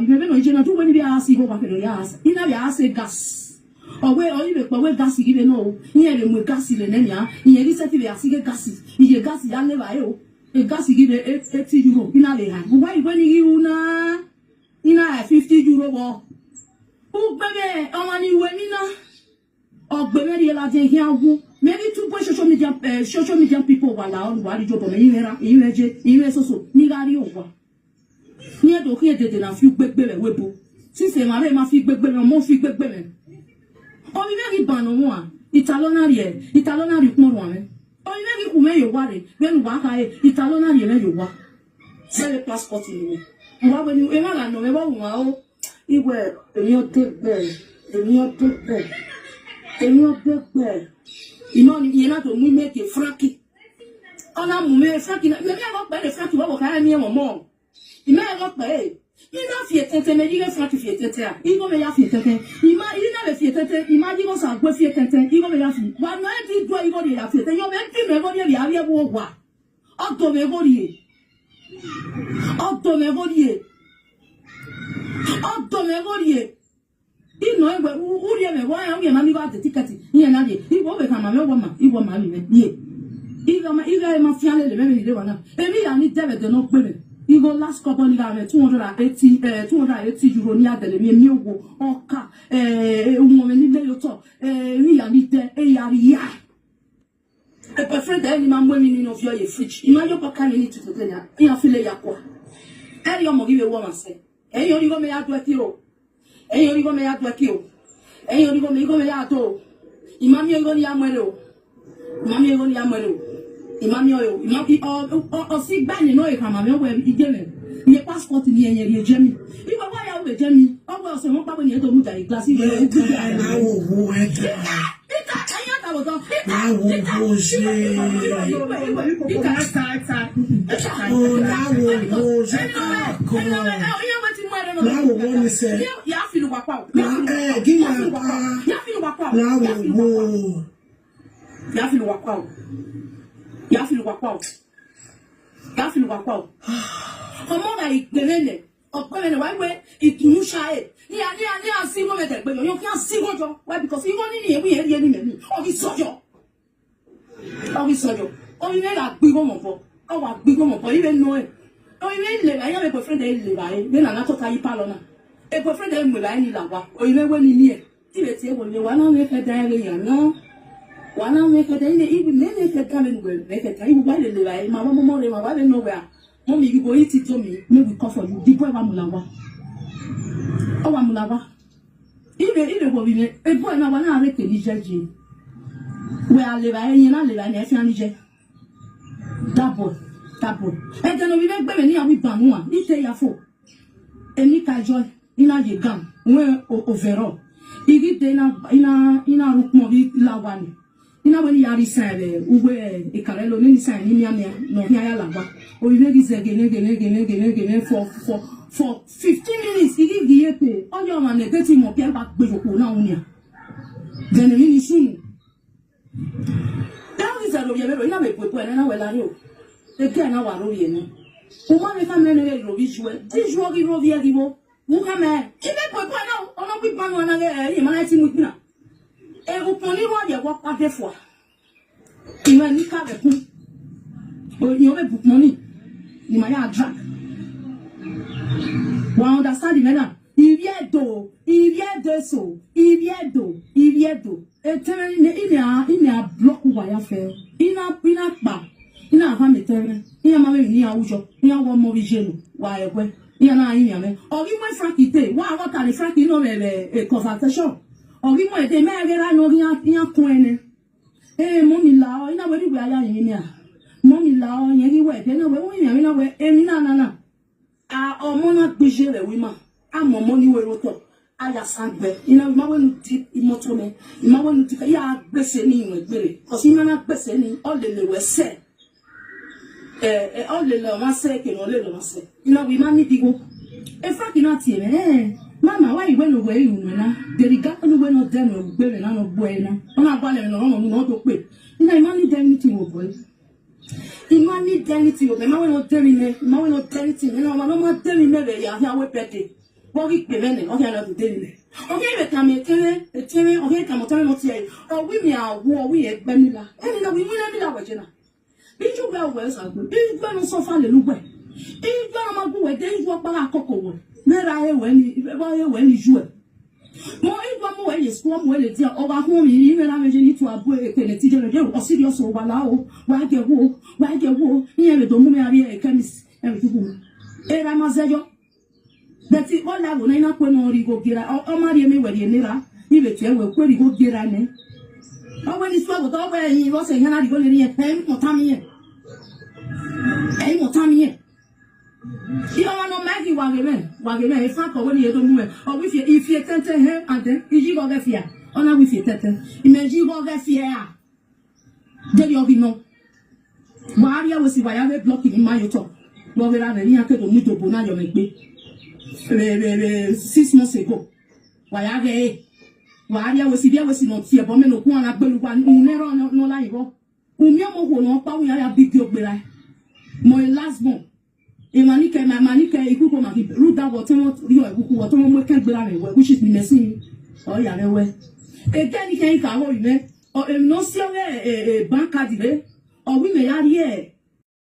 we no ijena do when be ask go back no yas ina be ask gas owe you be gas give no here le mu gas le nenya here gi set be ask gas iye gas ya le ba yo e gas give 80 euro ina le ha why when you na ina 50 euro bo u bebe o mani we mi na ogbere ri la je hi awu maybe two point social media people wala on wa ri jobo me ire so ni gari owa ni e do ki e dede na fi gbegbe re webo si se ma re ma fi gbegbe re mo fi gbegbe re o mi very banu mo a italonari kun ro ame o mi very ku me yo wa re benu wa ka e italonari me yo wa se le passport ni mi wa we ni e ma la no me ba wa o iwe emi o te be ino ni yena to mu make franki ona mu me franki na me go pe franki wo ka mi e mo ime go pe ina fi tete me dire franki fi tete a igo me ya fi tete ima ina le fi tete ima digo sa gbe fi tete igo me ya fi wa na di do igo de ya fi tete yo me ti me go de ya bi e wo wa oto me go rie ino egbe uri eme wa ya nge mami ba de tikati ni na de ibo be kama me wo ma mi me ye iga ma fiale le me de wana emi ya ni debe de no pe me igo last couple ni ga me 280 euro ni adele mi owo oka mo me ni le yo to mi ya ni de e ya ri ya e prefer de ni ma mo mi ni no fio ye fridge ima yo pa kan ni tutu ya ya file ya kwa eri o mo give wo ma se e yo ni go me ya do ti o eyin ori go me ya gbe ki o eyin ori go me ya to imami ego ni amere o imami oyo imami o si gba ni no e kan mami o we ide me ni passport ni eyin ri ejemi ibo wa ya we ejemi o we o se mo pa bo ni to mu jare class ibo na wo ita aya ta bo to na wo je Now one say, ya feel wapa. Give me ya feel wapa. Omo na igbelele. Opele why we itunu shae. Ni asi mo mete gbe yo kan si gojo. Why because you want ni ebu eri eni me. O bi sojo. O bi me la gbigo mo fo. O wa gbigo mo fo ibe no e. O ibe le ya me boyfriend e le ba e. Me na to ta yi pa lo na. E boyfriend e mo la ni la wa. O ibe we ni e. Ti be ti e wo le wa na me fe da re yan no. Wa na me fe da ni ibi me fe ka me ngwe me fe ta ibi wa le ba e. Ma mo re ma wa le no we a. Mommy, you go eat it to me. May we call for you. The boy wa mulawa. O wa mulawa. Ile go bi me. E boy na wa na re ke ni jeje. We are le ba yin na le ba na e fi an je. Dabo. E de no bi me gbe me ni awi banu a. Ni te ya fo. E ni ka joy. Ina ye gam. We overall. Igi de ina rukmo bi lawani. Ina wani yari sale uwe ekarelo ni sale ni miamia no ya lawa o ibe gi gene for 15 minutes igi giyepe ojo ma ne teti mo pia ba gbejoko na unia gene mi sunu dawo is aro yebe ina me popo na we la ni o e ke na wa ro ye ni o ma me fa me ne ro bi jue ti jue gi ro vie gi mo mu ka me ibe popo na ono bi panu na e ma na ti mu na e vous prenez moi il y a pas des fois il m'a mis pas avec nous il y aurait beaucoup de money il m'a à drag vous understand maintenant il vient d'eau et il y a bloc où va faire il n'a pas mettre il y a même ni à ujo il y a un mauvais genou ouais ouais il y en a il mais or il m'a fraquité wa wa ta les fraquité non mais conversation Ogi mo ete me agera no yan kwene mommy la o ina we ri aya yin ni a mommy la o yen ri we de na we won yan mi na we emi na a omo na gbije re wi ma a momo ni we roto aya sangbe ina ma we nu ti imoto me ma we nu ti ya gbese ni imo gbere ko si ma na gbese ni o le we se o le ma se ke no le lo ma se ina we ma ni digo e fa ki na ti me Mama, why you went away? The regard no way not them will be no buena. On a ballet no to quit. In a money anything will boy. In money anything will be my not telling me, my not telling me, and I'm not telling me, I have a petty. Bori pemene, okay, not today. Okay, the time, okay, come on, not say, or we may are war, we at Benilla, and we win a milla vagina. Did you well, well, so good? Did you go so far the look way? Did you go on my way? Did you walk by a cocoa? Where I when you more one way is one way, it's over home, even I to a boy, a teacher, or serious over lao, wag your wool, near the Domunia, a chemist, everything. Era Mazayo. That's it, all I will not when or go get out, or marry me where you never, you will tell where you go get an. Oh, when he struggled over, he was a hand going near pen or Tommy. Or Tommy. You don't want no Maggie Wagaman, if I when you don't move, or if you can't tell her, and then you go the fear, or now with your tete. Imagine what the fear. Then you'll be no. Maria was if I have a blocking in my talk. Well, we have a near to Muto Bonayo make me. 6 months ago. Why are they? Why was if there was not here, but men of one at Beluan, never no live. Umiamo will not power a big job. My last born. Emanika, my manica, a group of my root that whatever can be which is missing. Oh, yeah, anyway. Again, he can't go in there, or no sell a bank card, or we may add here.